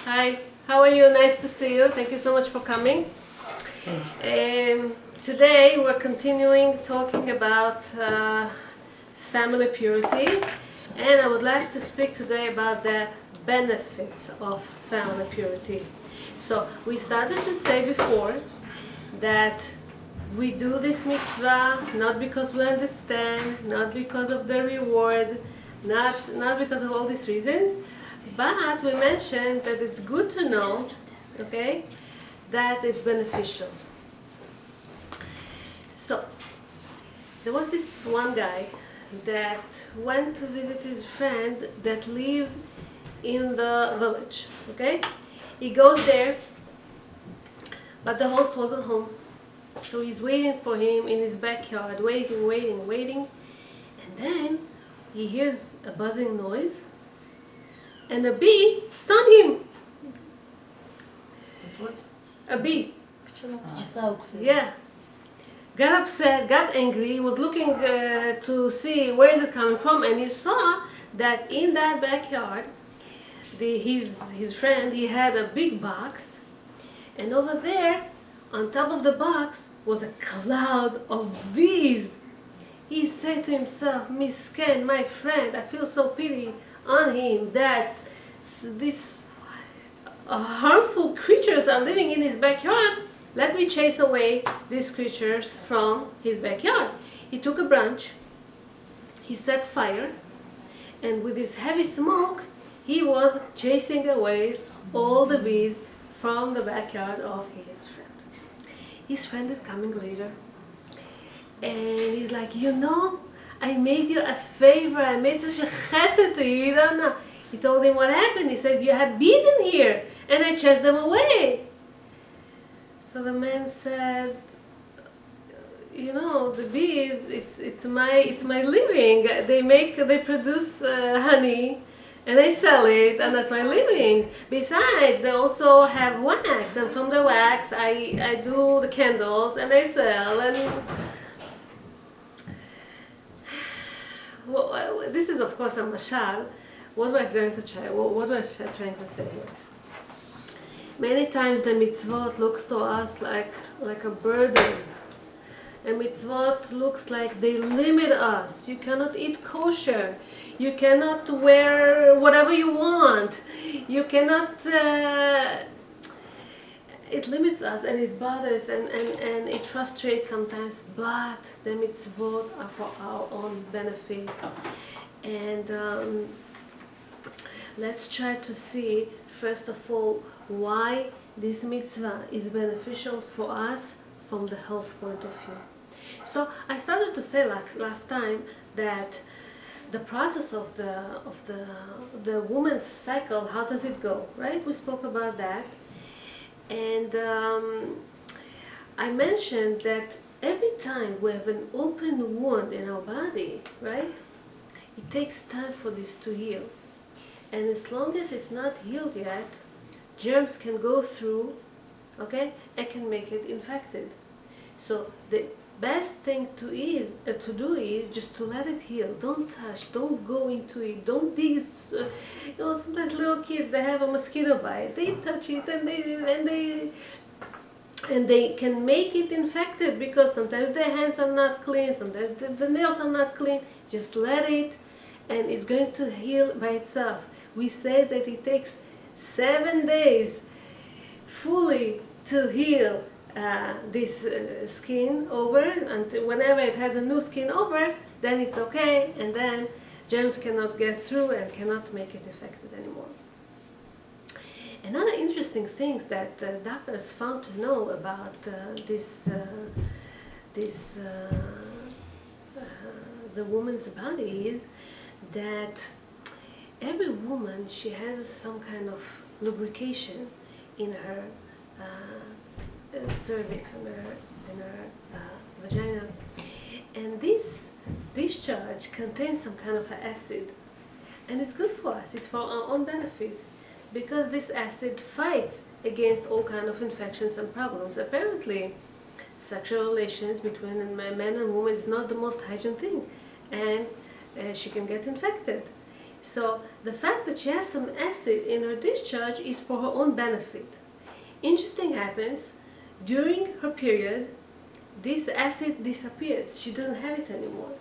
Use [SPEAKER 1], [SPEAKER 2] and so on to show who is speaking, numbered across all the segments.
[SPEAKER 1] Hi, how are you? Nice to see you. Thank you so much for coming. Today we're continuing talking about family purity, and I would like to speak today about the benefits of family purity. So we started to say before that we do this mitzvah not because we understand, not because of the reward, not because of all these reasons, but we mentioned that it's good to know, okay, that it's beneficial. So there was this one guy that went to visit his friend that lived in the village, okay? He goes there, but the host wasn't home. So he's waiting for him in his backyard, waiting. And then he hears a buzzing noise, and a bee stung him.
[SPEAKER 2] What?
[SPEAKER 1] A bee.
[SPEAKER 2] Ah.
[SPEAKER 1] Yeah. Got upset, got angry, was looking to see where is it coming from, and he saw that in that backyard, his friend, he had a big box, and over there, on top of the box, was a cloud of bees. He said to himself, Misken, my friend, I feel so pity on him that these harmful creatures are living in his backyard. Let me chase away these creatures from his backyard. He took a branch, he set fire, and with this heavy smoke, he was chasing away all the bees from the backyard of his friend. His friend is coming later, and he's like, I made you a favor, I made such a chesed to you, you don't know. He told him what happened. He said, you had bees in here, and I chased them away. So the man said, the bees, it's my living. They produce honey, and I sell it, and that's my living. Besides, they also have wax, and from the wax, I do the candles, and I sell, and well, this is of course a mashal. What am I going to try? What am I trying to say here? Many times the mitzvot looks to us like a burden. And mitzvot looks like they limit us. You cannot eat kosher. You cannot wear whatever you want. You cannot... it limits us, and it bothers, and it frustrates sometimes. But the mitzvot are for our own benefit. And let's try to see, first of all, why this mitzvah is beneficial for us from the health point of view. So I started to say last time that the process of the woman's cycle, how does it go, right? We spoke about that, and I mentioned that every time we have an open wound in our body, right, it takes time for this to heal. And as long as it's not healed yet, germs can go through, okay, and can make it infected. So the best thing to do is just to let it heal. Don't touch, don't go into it, don't dig. Sometimes little kids, they have a mosquito bite, they touch it and they can make it infected because sometimes their hands are not clean, sometimes the nails are not clean. Just let it, and it's going to heal by itself. We say that it takes 7 days fully to heal this skin over, and whenever it has a new skin over, then it's okay, and then germs cannot get through and cannot make it infected anymore. Another interesting thing that doctors found to know about the woman's body is that every woman, she has some kind of lubrication in her cervix, in her vagina, and this discharge contains some kind of acid, and it's good for us. It's for our own benefit, because this acid fights against all kind of infections and problems. Apparently, sexual relations between a man and woman is not the most hygiene thing, and she can get infected. So the fact that she has some acid in her discharge is for her own benefit. Interesting happens, during her period, this acid disappears. She doesn't have it anymore.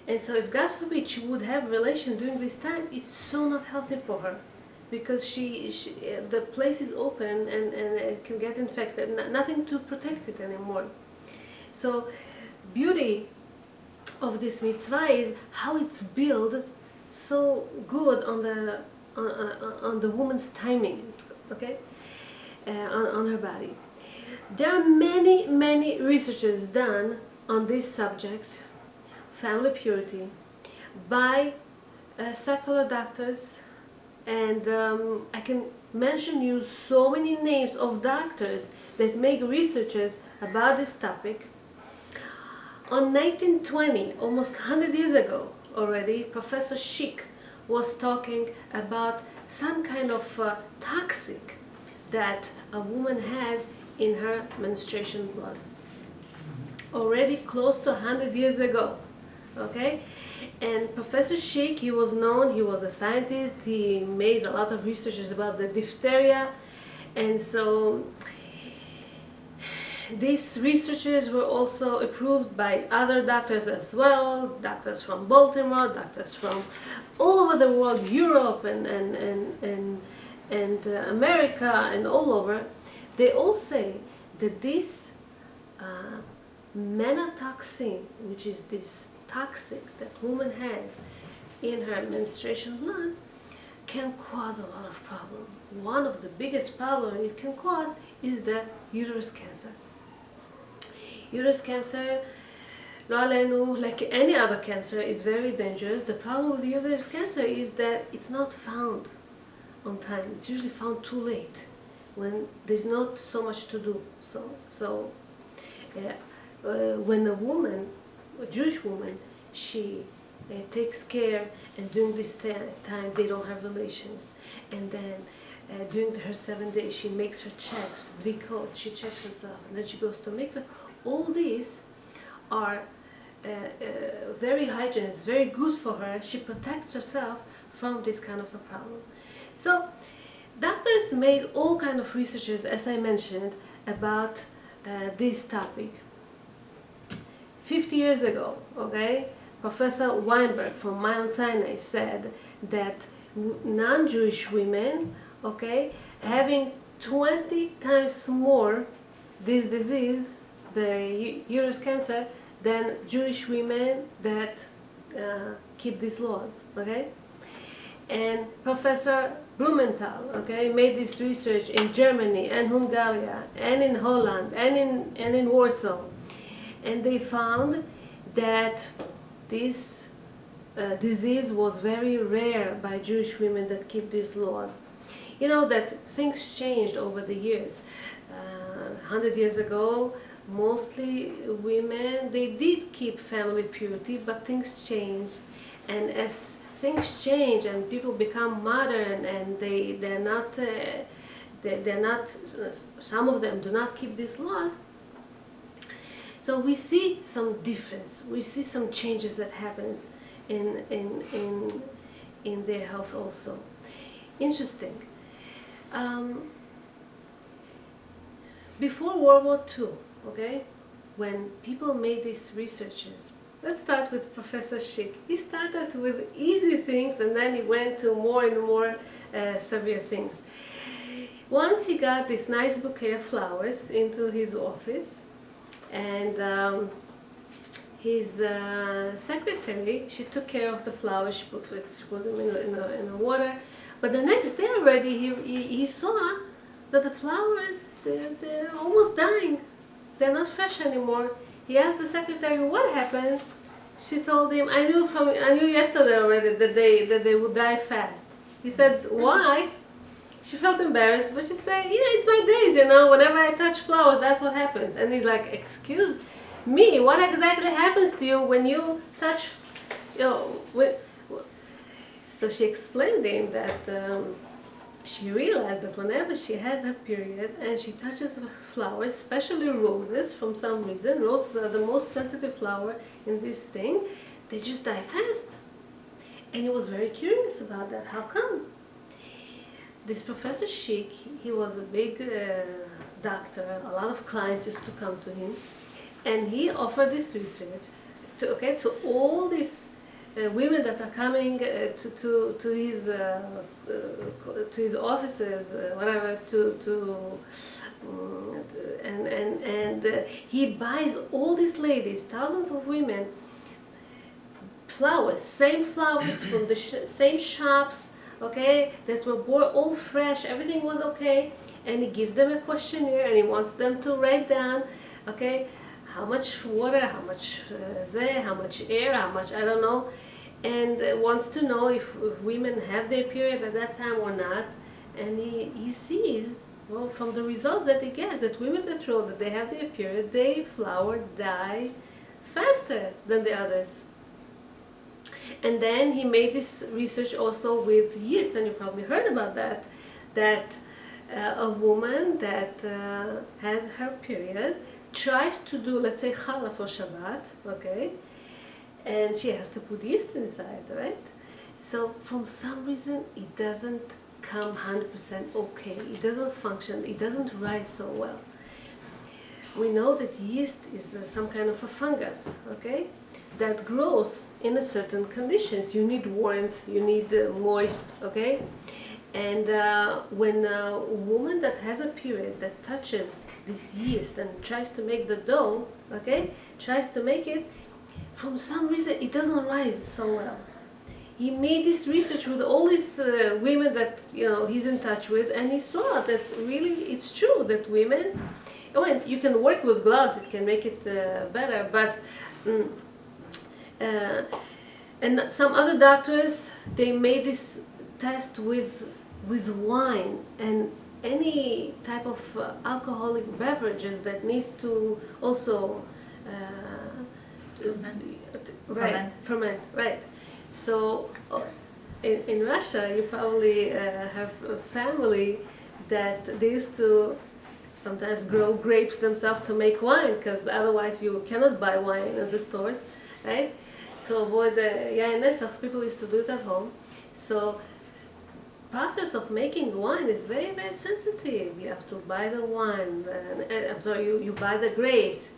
[SPEAKER 1] And so if God forbid she would have relation during this time, it's so not healthy for her, because the place is open and it can get infected, nothing to protect it anymore. So beauty of this mitzvah is how it's built so good on the woman's timings, okay, on her body. There are many researches done on this subject, family purity, by secular doctors, and I can mention you so many names of doctors that make researches about this topic. On 1920, almost 100 years ago already, Professor Schick was talking about some kind of toxic that a woman has in her menstruation blood. Already close to 100 years ago, okay? And Professor Schick, he was known, he was a scientist, he made a lot of researches about the diphtheria, and so these researches were also approved by other doctors as well, doctors from Baltimore, doctors from all over the world, Europe and America and all over. They all say that this menotoxin, which is this toxic that woman has in her menstruation blood, can cause a lot of problems. One of the biggest problems it can cause is the uterus cancer. Uterus cancer, like any other cancer, is very dangerous. The problem with uterus cancer is that it's not found on time. It's usually found too late, when there's not so much to do. When a woman, a Jewish woman, she takes care, and during this time they don't have relations, and then during her 7 days she makes her checks, blikot, she checks herself, and then she goes to mikveh. All these are very hygienic, very good for her. She protects herself from this kind of a problem. So doctors made all kind of researches, as I mentioned, about this topic. 50 years ago, okay, Professor Weinberg from Mount Sinai said that non-Jewish women, okay, having 20 times more this disease, the uterus cancer, than Jewish women that keep these laws, okay? And Professor Blumenthal, okay, made this research in Germany and Hungary and in Holland and in Warsaw, and they found that this disease was very rare by Jewish women that keep these laws. You know that things changed over the years. 100 years ago, mostly women, they did keep family purity, but things changed, and as things change and people become modern, and they're not, some of them do not keep these laws. So we see some difference, we see some changes that happens in their health also. Interesting. Before World War II, okay, when people made these researches, let's start with Professor Schick. He started with easy things, and then he went to more and more severe things. Once he got this nice bouquet of flowers into his office, and his secretary, she took care of the flowers, she put them in the water, but the next day already he saw that the flowers, they're almost dying. They're not fresh anymore. He asked the secretary what happened. She told him, I knew yesterday already that they would die fast. He said, why? She felt embarrassed, but she said, yeah, it's my days, whenever I touch flowers, that's what happens. And he's like, excuse me, what exactly happens to you when you touch, So she explained to him that she realized that whenever she has her period and she touches flowers, especially roses, from some reason, roses are the most sensitive flower in this thing, they just die fast. And he was very curious about that. How come? This Professor Schick, he was a big doctor. A lot of clients used to come to him, and he offered this research to all these women that are coming to his offices, whatever, and he buys all these ladies, thousands of women, flowers, same flowers from the same shops, okay, that were bought all fresh, everything was okay, and he gives them a questionnaire and he wants them to write down, okay, how much water, how much how much air, how much, I don't know, and wants to know if women have their period at that time or not. And he sees, well, from the results that he gets, that women that roll that they have their period, they flower, die faster than the others. And then he made this research also with yeast, and you probably heard about that, that a woman that has her period tries to do, let's say, challah for Shabbat, okay, and she has to put yeast inside, right? So from some reason it doesn't come 100% okay, it doesn't function, it doesn't rise so well. We know that yeast is some kind of a fungus, okay, that grows in a certain conditions. You need warmth, you need moist, okay? And when a woman that has a period that touches this yeast and tries to make the dough, okay, tries to make it, from some reason it doesn't rise so well. He made this research with all these women that, you know, he's in touch with, and he saw that really it's true that women, oh, and you can work with gloves, it can make it better, but and some other doctors, they made this test with wine and any type of alcoholic beverages that needs to also ferment, right. So in Russia you probably have a family that they used to sometimes grow grapes themselves to make wine, because otherwise you cannot buy wine in the stores, right? To avoid the yain nesach, people used to do it at home. So process of making wine is very, very sensitive. You have to buy the wine, you buy the grapes,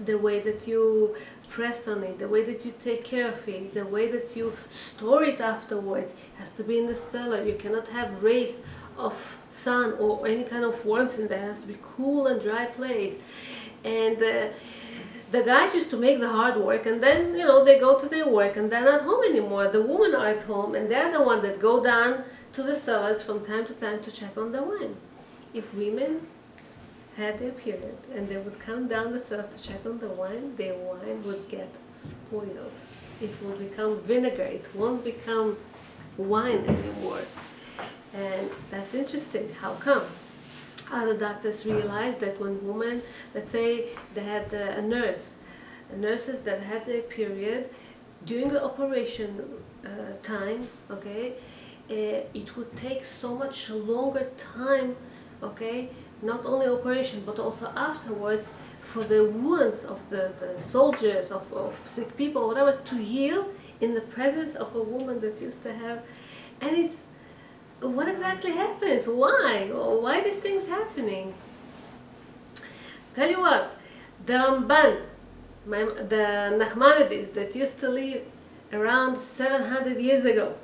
[SPEAKER 1] the way that you press on it, the way that you take care of it, the way that you store it afterwards, has to be in the cellar. You cannot have rays of sun or any kind of warmth in there. It has to be cool and dry place. And the guys used to make the hard work, and then, you know, they go to their work and they're not home anymore. The women are at home, and they're the one that go down to the cellars from time to time to check on the wine. If women had their period and they would come down the cellars to check on the wine, their wine would get spoiled. It will become vinegar. It won't become wine anymore. And that's interesting. How come? Other doctors realized that when women, let's say they had nurses that had their period during the operation time, okay, it would take so much longer time, okay, not only operation but also afterwards, for the wounds of the soldiers, of sick people, whatever, to heal in the presence of a woman that used to have. And it's, what exactly happens? Why? Why these things happening? Tell you what, the Ramban, the Nachmanides that used to live around 700 years ago,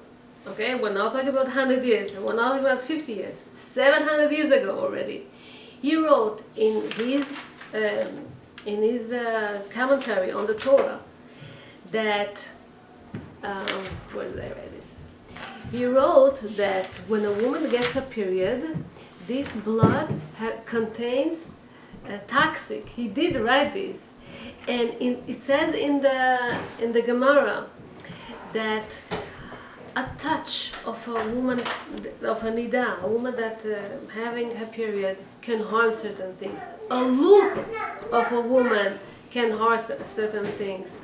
[SPEAKER 1] okay, we're not talking about 100 years, we're not talking about 50 years, 700 years ago already, he wrote in his commentary on the Torah that, where did I write this? He wrote that when a woman gets a period, this blood contains toxic. He did write this, and it says in the Gemara that a touch of a woman, of a nida, a woman that having her period, can harm certain things. A look of a woman can harm certain things.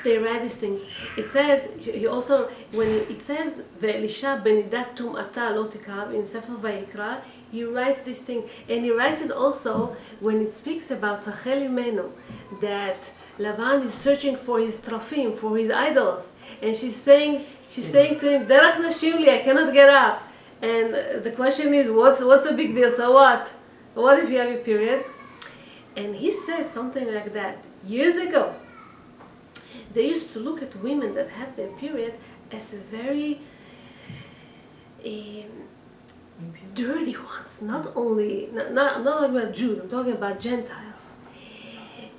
[SPEAKER 1] They read these things. It says, he also, when it says, Ve'elisha benidat tum'ata lo tikav in Sefer Vayikra, he writes this thing, and he writes it also when it speaks about Rachel Imenu, that Lavan is searching for his trofim, for his idols, and she's saying to him, "Derech nashim li, I cannot get up." And the question is, what's the big deal? So what? What if you have a period? And he says something like that. Years ago, they used to look at women that have their period as a very dirty ones. Not only, I'm not talking about Jews, I'm talking about Gentiles.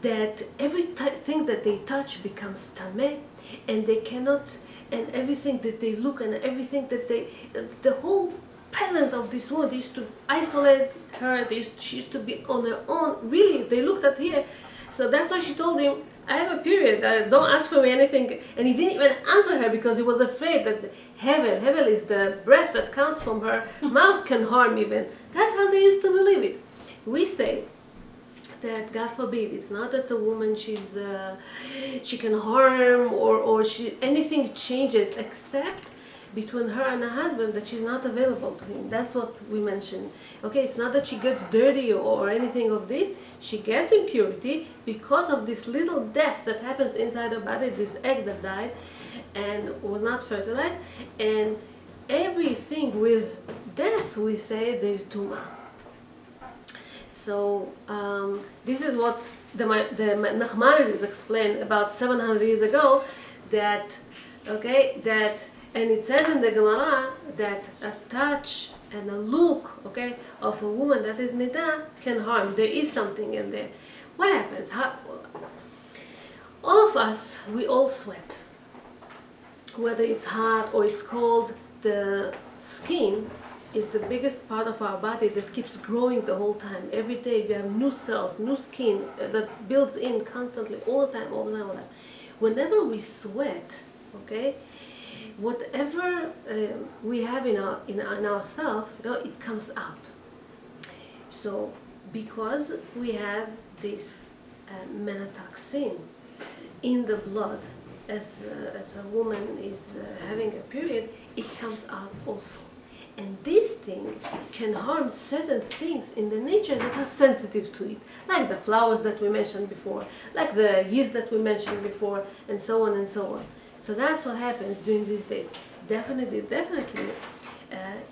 [SPEAKER 1] That everything that they touch becomes tameh, and they cannot, and everything that they look, and everything that the whole presence of this woman, they used to isolate her, she used to be on her own. Really, they looked at her. So that's why she told him, I have a period, don't ask for me anything. And he didn't even answer her because he was afraid that Hevel is the breath that comes from her mouth, can harm even. That's how they used to believe it. We say that, God forbid, it's not that the woman, she can harm or anything changes except between her and her husband, that she's not available to him. That's what we mentioned. Okay, it's not that she gets dirty or anything of this. She gets impurity because of this little death that happens inside her body, this egg that died and was not fertilized. And everything with death, we say there's tumah. So this is what the Nachmanides explained about 700 years ago, that and it says in the Gemara that a touch and a look, of a woman that is nida can harm. There is something in there. What happens? All of us, we all sweat. Whether it's hot or it's cold, the skin is the biggest part of our body that keeps growing the whole time. Every day we have new cells, new skin that builds in constantly, all the time. Whenever we sweat, whatever we have in ourselves, it comes out. So because we have this melatoxin in the blood, as a woman is having a period, it comes out also. And this thing can harm certain things in the nature that are sensitive to it, like the flowers that we mentioned before, like the yeast that we mentioned before, and so on and so on. So that's what happens during these days. Definitely,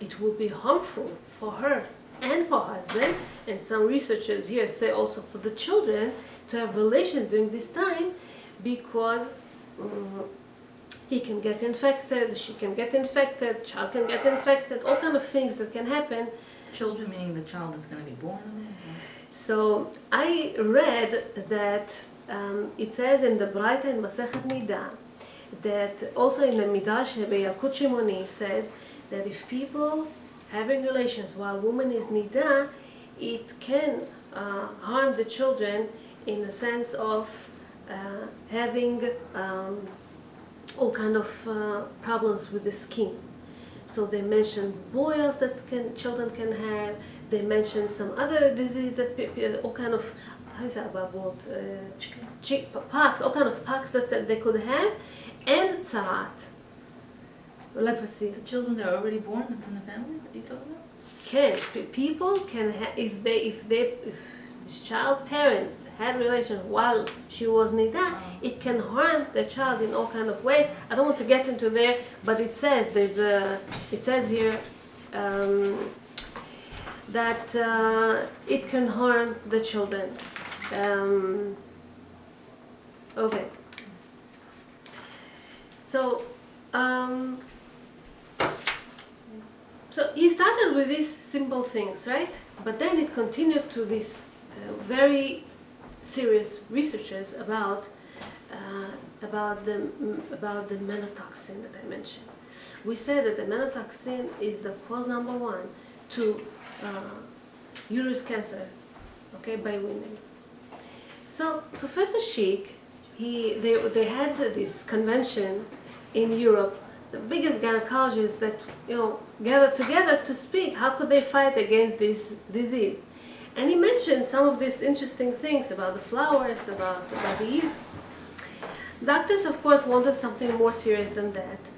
[SPEAKER 1] it will be harmful for her and for husband, and some researchers here say also for the children to have relations during this time, because he can get infected, she can get infected, child can get infected, all kind of things that can happen.
[SPEAKER 2] Children meaning the child is going to be born?
[SPEAKER 1] So I read that it says in the Braita in Masechet Nida, that also in the Midrash Yalkut Shimoni says that if people having relations while woman is nida, it can harm the children in the sense of having all kind of problems with the skin. So they mention boils that children can have. They mention some other disease that all kind of pox, all kind of pox that they could have, and tzarat, leprosy.
[SPEAKER 2] The children that are already born, that's in the family that you talk about?
[SPEAKER 1] People can have, if this child parents had relations while she was nida, it can harm the child in all kind of ways. I don't want to get into there, but it says here that it can harm the children. Okay. So he started with these simple things, right? But then it continued to these very serious researches about the melatoxin that I mentioned. We said that the melatoxin is the cause number one to uterus cancer, by women. So Professor Schick, they had this convention in Europe, the biggest gynecologists that gathered together to speak how could they fight against this disease. And he mentioned some of these interesting things about the flowers, about the yeast. Doctors, of course, wanted something more serious than that.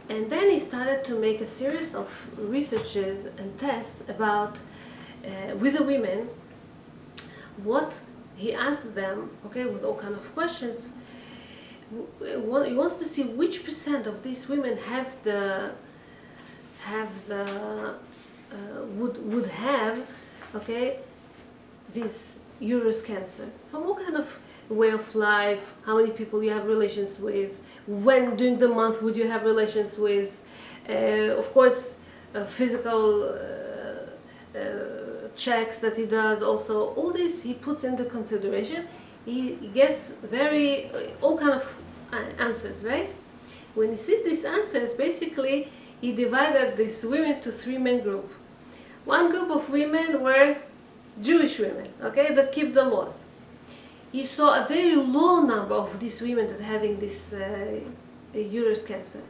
[SPEAKER 1] And then he started to make a series of researches and tests about, with the women, what he asked them, okay, with all kind of questions. He wants to see which percent of these women would have, okay, this uterus cancer from all kind of way of life, how many people you have relations with, when during the month would you have relations with, of course, physical checks that he does also. All this he puts into consideration. He gets very all kind of answers, right? When he sees these answers, basically he divided these women to three main groups. One group of women were Jewish women, okay, that keep the laws. He saw a very low number of these women that having this uterus cancer.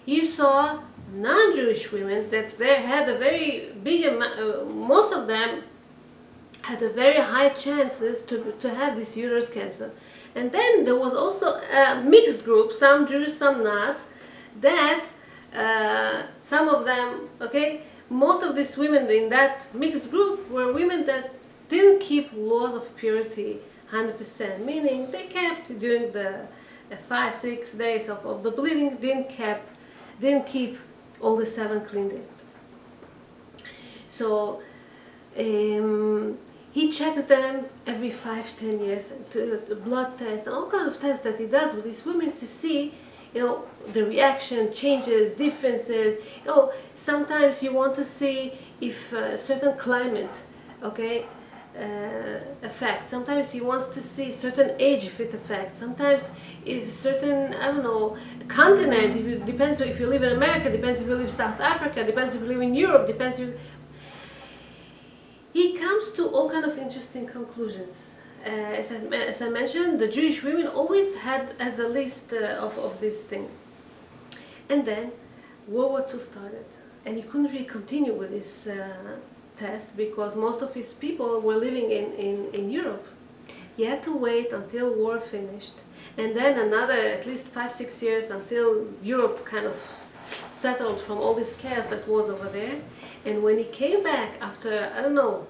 [SPEAKER 1] He saw non-Jewish women that had a very big amount, most of them had a very high chances to have this uterus cancer. And then there was also a mixed group, some Jewish, some not, that some of them, okay, most of these women in that mixed group were women that didn't keep laws of purity 100%, meaning they kept during the 5-6 days of the bleeding, didn't keep all the 7 clean days. So he checks them every 5-10 years, to blood tests and all kinds of tests that he does with these women to see, the reaction changes, differences. Sometimes you want to see if certain climate, okay, affects. Sometimes he wants to see certain age if it affects. Sometimes if certain, I don't know, continent, if it depends if you live in America, depends if you live in South Africa, depends if you live in Europe, depends if... He comes to all kind of interesting conclusions. As I mentioned, the Jewish women always had at the least of this thing. And then World War II started, and he couldn't really continue with this test because most of his people were living in Europe. He had to wait until war finished, and then another at least 5-6 years until Europe kind of settled from all this chaos that was over there. And when he came back after, I don't know,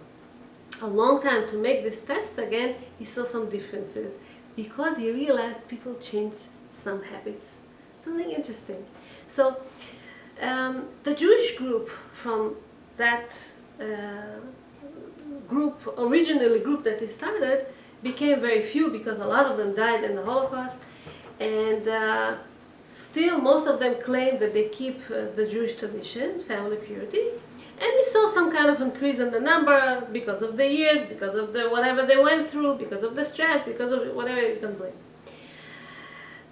[SPEAKER 1] a long time to make this test again, he saw some differences because he realized people changed some habits. Something interesting. So the Jewish group from that originally group that he started, became very few because a lot of them died in the Holocaust, and still most of them claim that they keep the Jewish tradition, family purity. And we saw some kind of increase in the number because of the years, because of the whatever they went through, because of the stress, because of whatever you can blame.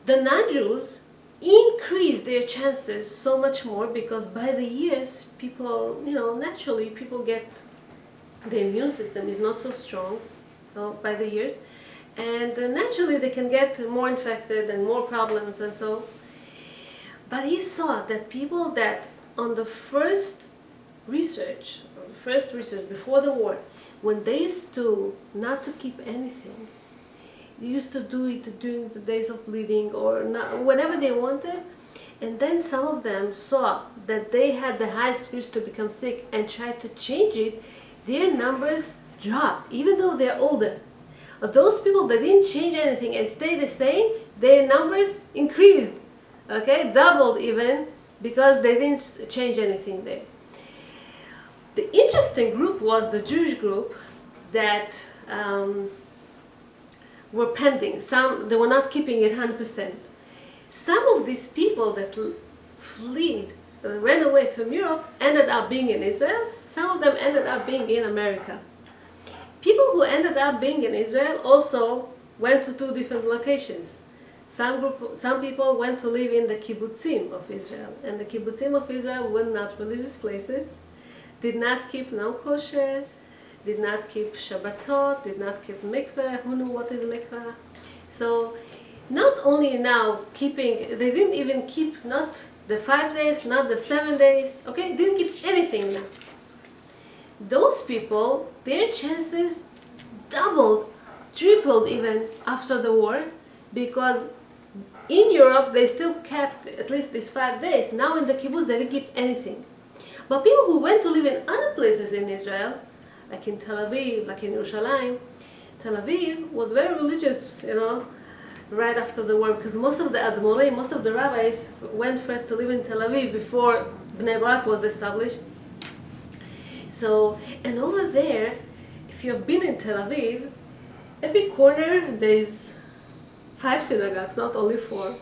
[SPEAKER 1] The non-Jews increased their chances so much more because by the years, people, naturally people get, the immune system is not so strong by the years, and naturally they can get more infected and more problems and so. But he saw that people that on the first research before the war, when they used to not to keep anything, they used to do it during the days of bleeding or not, whenever they wanted, and then some of them saw that they had the highest risk to become sick and tried to change it, their numbers dropped, even though they're older. But those people that didn't change anything and stayed the same, their numbers increased, okay, doubled even, because they didn't change anything there. The interesting group was the Jewish group that were pending. Some, they were not keeping it 100%. Some of these people that ran away from Europe, ended up being in Israel. Some of them ended up being in America. People who ended up being in Israel also went to 2 different locations. Some people went to live in the kibbutzim of Israel, and the kibbutzim of Israel were not religious places, did not keep no kosher, did not keep Shabbatot, did not keep mikveh. Who knew what is mikveh? So not only now keeping, they didn't even keep not the 5 days, not the 7 days, okay, didn't keep anything now. Those people, their chances doubled, tripled even after the war, because in Europe they still kept at least these 5 days. Now in the kibbutz they didn't keep anything. But people who went to live in other places in Israel, like in Tel Aviv, like in Yerushalayim, Tel Aviv was very religious, right after the war, because most of the Admorim, most of the rabbis went first to live in Tel Aviv before Bnei Brak was established. So, and over there, if you have been in Tel Aviv, every corner there is 5 synagogues, not only 4.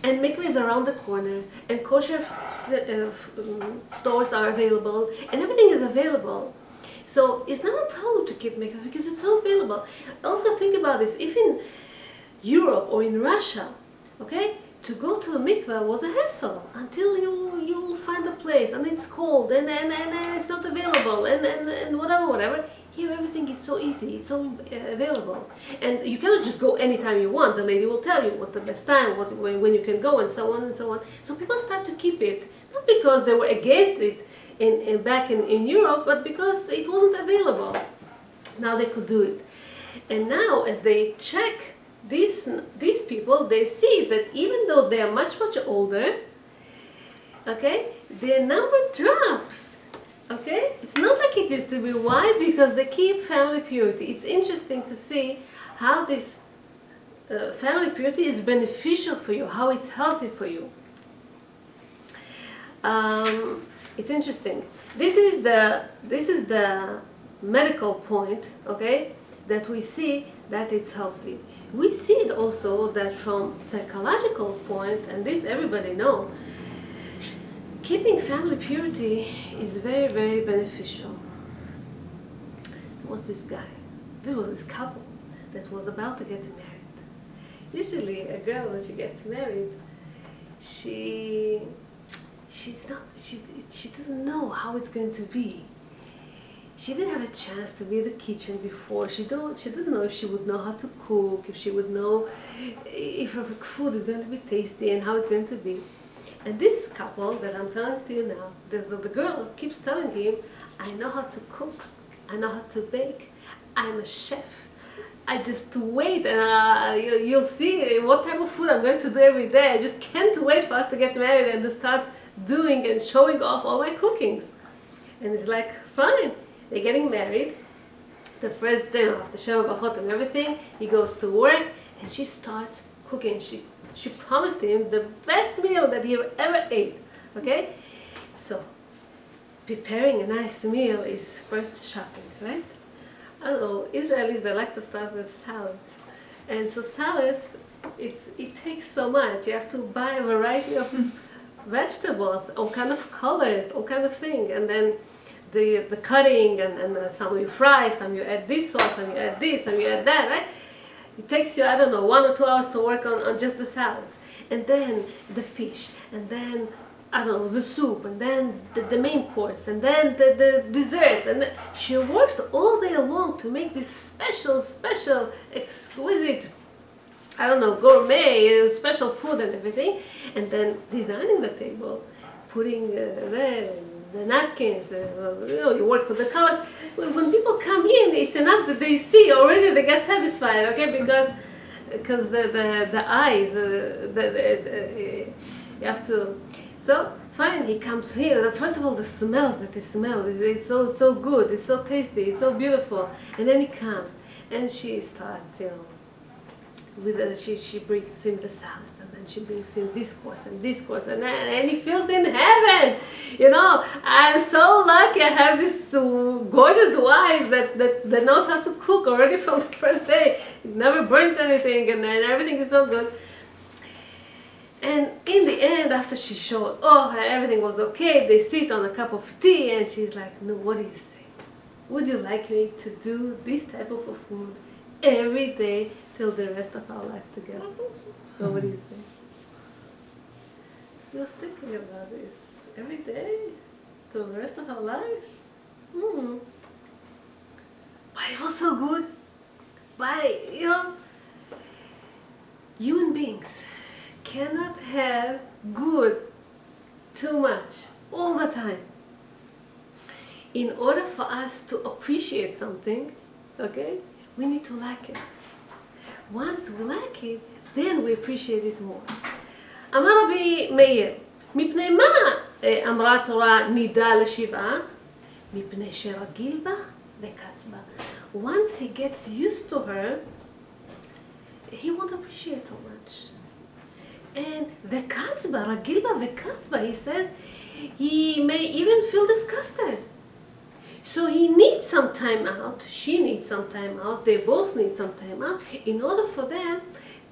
[SPEAKER 1] And mikveh is around the corner, and kosher stores are available, and everything is available. So it's not a problem to keep mikveh because it's so available. Also think about this, if in Europe or in Russia, okay, to go to a mikveh was a hassle until you'll find a place, and it's cold, and it's not available, and whatever. Here everything is so easy, it's so available. And you cannot just go anytime you want. The lady will tell you what's the best time, when you can go, and so on and so on. So people start to keep it, not because they were against it back in Europe, but because it wasn't available. Now they could do it. And now as they check these people, they see that even though they are much older, okay, their number drops. Okay, it's not like it used to be. Why? Because they keep family purity. It's interesting to see how this family purity is beneficial for you, how it's healthy for you. It's interesting. This is the medical point, okay, that we see that it's healthy. We see it also that from psychological point, and this everybody know, keeping family purity is very beneficial. There was this guy, there was this couple that was about to get married. Usually a girl, when she gets married, she doesn't know how it's going to be. She didn't have a chance to be in the kitchen before. She doesn't know if she would know how to cook, if she would know if her food is going to be tasty and how it's going to be. And this couple that I'm telling to you now, the girl keeps telling him, I know how to cook, I know how to bake, I'm a chef. I just wait, and you'll see what type of food I'm going to do every day. I just can't wait for us to get married and to start doing and showing off all my cookings. And it's like, fine. They're getting married. The first day after Sheva Bachot and everything, he goes to work, and she starts cooking. She promised him the best meal that he ever ate. Okay? So, preparing a nice meal is first shopping, right? I don't know, Israelis, they like to start with salads. And so salads, it takes so much. You have to buy a variety of vegetables, all kind of colors, all kind of thing. And then the cutting, and some you fry, some you add this sauce, some you add this, some you add that, right? It takes you, I don't know, 1 or 2 hours to work on just the salads. And then the fish, and then, I don't know, the soup, and then the main course, and then the dessert. And she works all day long to make this special, exquisite, I don't know, gourmet, special food and everything. And then designing the table, putting the napkins, you work with the colors. When people come in, it's enough that they see already, they get satisfied, okay? Because the eyes, you have to. So fine, he comes here. First of all, the smells that he smells, it's so good, it's so tasty, it's so beautiful. And then he comes, and she starts, she brings him the salads, and then she brings him this course, and he feels in heaven. I'm so lucky I have this gorgeous wife that knows how to cook already from the first day. It never burns anything, and everything is so good. And in the end, after she showed off and everything was okay, they sit on a cup of tea, and she's like, no, what do you say? Would you like me to do this type of food every day till the rest of our life together? So what do you say? He was thinking about this. Every day till the rest of our life? But it was so good. But, human beings cannot have good too much all the time. In order for us to appreciate something, okay, we need to like it. Once we like it, then we appreciate it more. אמר רבי מאיר, מפני מה אמרה התורה נידה לשבעה? מפני שרגיל בה וקץ בה. once he gets used to her, he won't appreciate so much. And the katzba, Ragilba the katzba, he says, he may even feel disgusted. So he needs some time out, she needs some time out, they both need some time out in order for them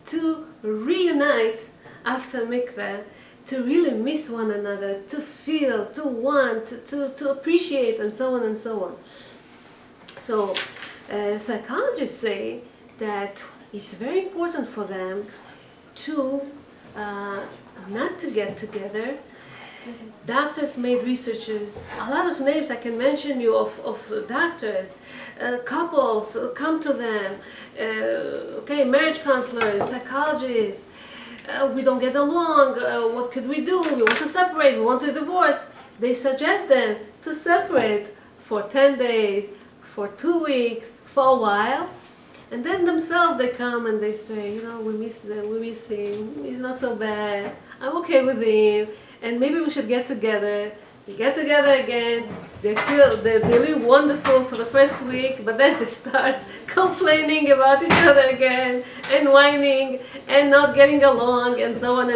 [SPEAKER 1] to reunite after mikveh, to really miss one another, to feel, to want, to appreciate, and so on and so on. So psychologists say that it's very important for them to not to get together. Doctors made researches, a lot of names I can mention you of doctors, couples come to them, marriage counselors, psychologists, we don't get along, what could we do, we want to separate, we want to divorce. They suggest them to separate for 10 days, for 2 weeks, for a while, and then themselves they come and they say, we miss him, he's not so bad, I'm okay with him, and maybe we should get together. We get together again, they feel they're really wonderful for the first week, but then they start complaining about each other again, and whining, and not getting along, and so on,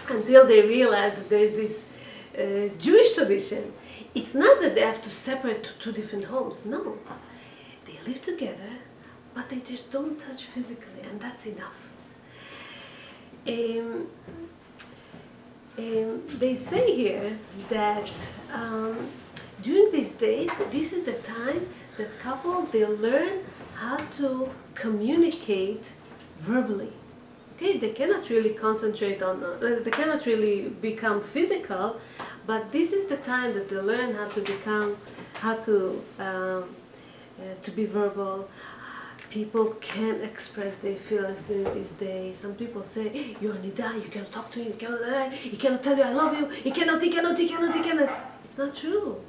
[SPEAKER 1] until they realize that there is this Jewish tradition. It's not that they have to separate to 2 different homes, no. They live together, but they just don't touch physically, and that's enough. They say here that during these days, this is the time that couple, they learn how to communicate verbally. Okay, they cannot really concentrate on, they cannot really become physical, but this is the time that they learn how to be verbal. People can express their feelings during these days. Some people say, you're nida, you cannot talk to him, he cannot tell you I love you, he cannot. It's not true.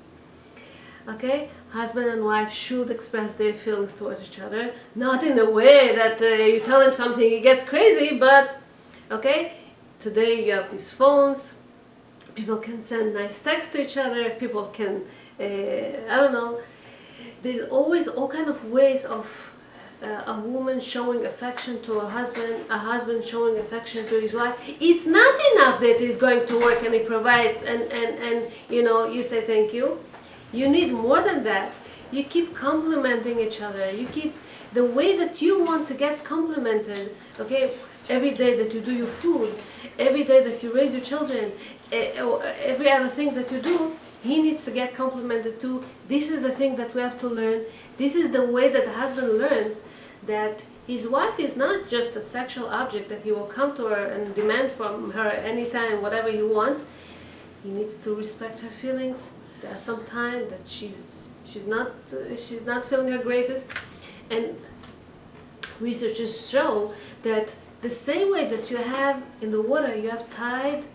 [SPEAKER 1] Okay? Husband and wife should express their feelings towards each other, not in a way that you tell him something, he gets crazy, but, okay? Today you have these phones, people can send nice texts to each other, people can, there's always all kind of ways of a woman showing affection to a husband showing affection to his wife. It's not enough that he's going to work and he provides and you say thank you. You need more than that. You keep complimenting each other. You keep the way that you want to get complimented. Okay, every day that you do your food, every day that you raise your children, or every other thing that you do, he needs to get complimented too. This is the thing that we have to learn. This is the way that the husband learns that his wife is not just a sexual object that he will come to her and demand from her anytime whatever he wants. He needs to respect her feelings. There are some times that she's not feeling her greatest, and researchers show that the same way that you have in the water, you have tide.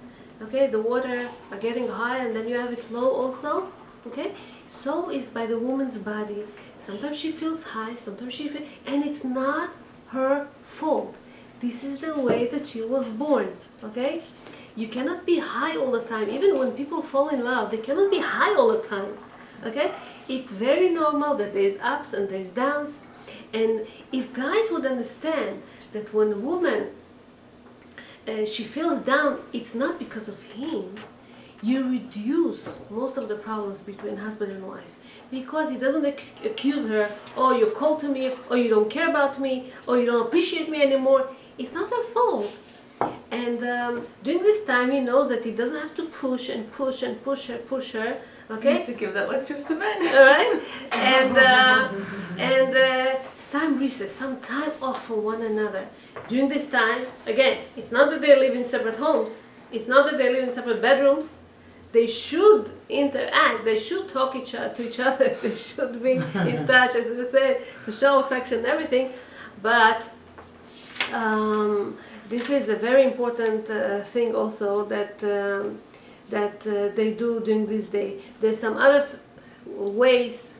[SPEAKER 1] Okay, the water are getting high and then you have it low also. Okay, so is by the woman's body. Sometimes she feels high, sometimes she feels, and it's not her fault. This is the way that she was born. Okay, you cannot be high all the time. Even when people fall in love, they cannot be high all the time. Okay, it's very normal that there's ups and there's downs. And if guys would understand that when a woman she feels down, it's not because of him, you reduce most of the problems between husband and wife, because he doesn't accuse her, oh, you're cold to me, or you don't care about me, or you don't appreciate me anymore. It's not her fault. And during this time, he knows that he doesn't have to push and push and push her. Okay?
[SPEAKER 2] You need to give that lectures to men.
[SPEAKER 1] All right, and some recess, some time off from one another. During this time, again, it's not that they live in separate homes. It's not that they live in separate bedrooms. They should interact. They should talk to each other. They should be in touch, as I said, to show affection and everything. But this is a very important thing also that they do during this day. There's some other ways.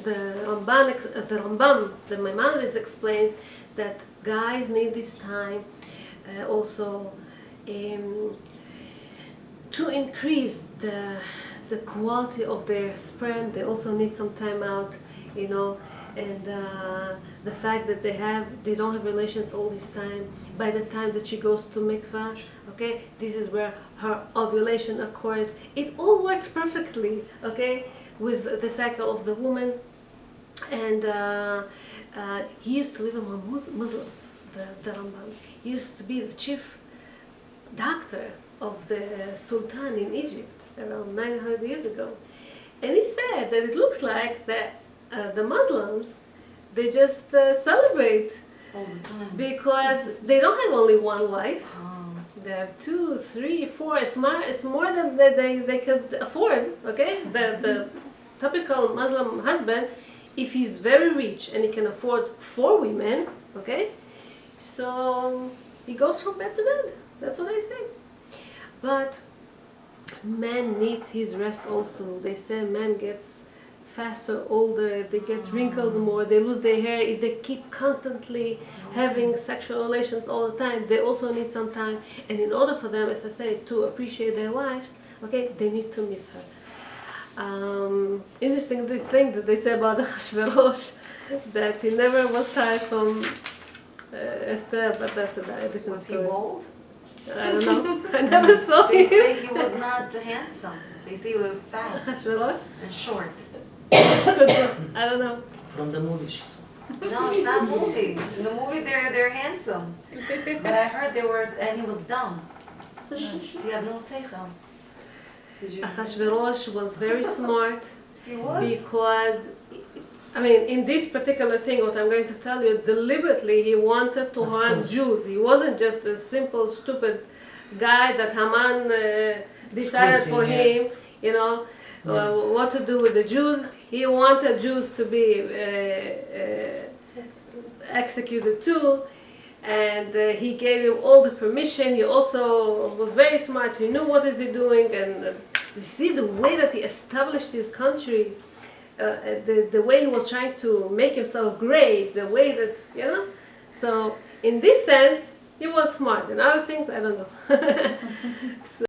[SPEAKER 1] The Rambam, the Maimonides explains that guys need this time also to increase the quality of their sperm. They also need some time out you know, and the fact that they don't have relations all this time. By the time that she goes to mikvah, okay, this is where her ovulation occurs. It all works perfectly, okay, with the cycle of the woman. And he used to live among Muslims, the Rambam. He used to be the chief doctor of the Sultan in Egypt around 900 years ago. And he said that it looks like that the Muslims, they just celebrate
[SPEAKER 2] All the time.
[SPEAKER 1] because they don't have only one wife.
[SPEAKER 2] Oh.
[SPEAKER 1] They have 2, 3, 4. It's more than they could afford. Okay, the typical Muslim husband, if he's very rich and he can afford 4 women, okay, so he goes from bed to bed. That's what I say. But man needs his rest also. They say man gets faster, older, they get wrinkled more, they lose their hair. If they keep constantly having sexual relations all the time, they also need some time. And in order for them, as I say, to appreciate their wives, okay, they need to miss her. Interesting this thing that they say about the Hashverosh, that he never was tired from Esther, but that's a very different
[SPEAKER 2] Was he
[SPEAKER 1] story.
[SPEAKER 2] bald?
[SPEAKER 1] I don't know. I never saw
[SPEAKER 2] They
[SPEAKER 1] him.
[SPEAKER 2] say he was not handsome. They say he was fat
[SPEAKER 1] Hashverosh?
[SPEAKER 2] and short.
[SPEAKER 1] I don't know.
[SPEAKER 3] From the movie she saw.
[SPEAKER 2] No, it's not movie. In the movie, they're handsome. But I heard they were, and he was dumb. He had no seichel. Did you?
[SPEAKER 1] Ahashverosh was very smart
[SPEAKER 2] He was.
[SPEAKER 1] because, I mean, in this particular thing, what I'm going to tell you, deliberately he wanted to
[SPEAKER 3] Of
[SPEAKER 1] harm
[SPEAKER 3] course.
[SPEAKER 1] Jews. He wasn't just a simple, stupid guy that Haman decided for
[SPEAKER 3] Squeezing,
[SPEAKER 1] him, you know, what to do with the Jews. He wanted Jews to be executed too. And he gave him all the permission. He also was very smart. He knew what is he doing, and you see the way that he established his country, the way he was trying to make himself great, the way that, you know. So in this sense, he was smart. In other things, I don't know. So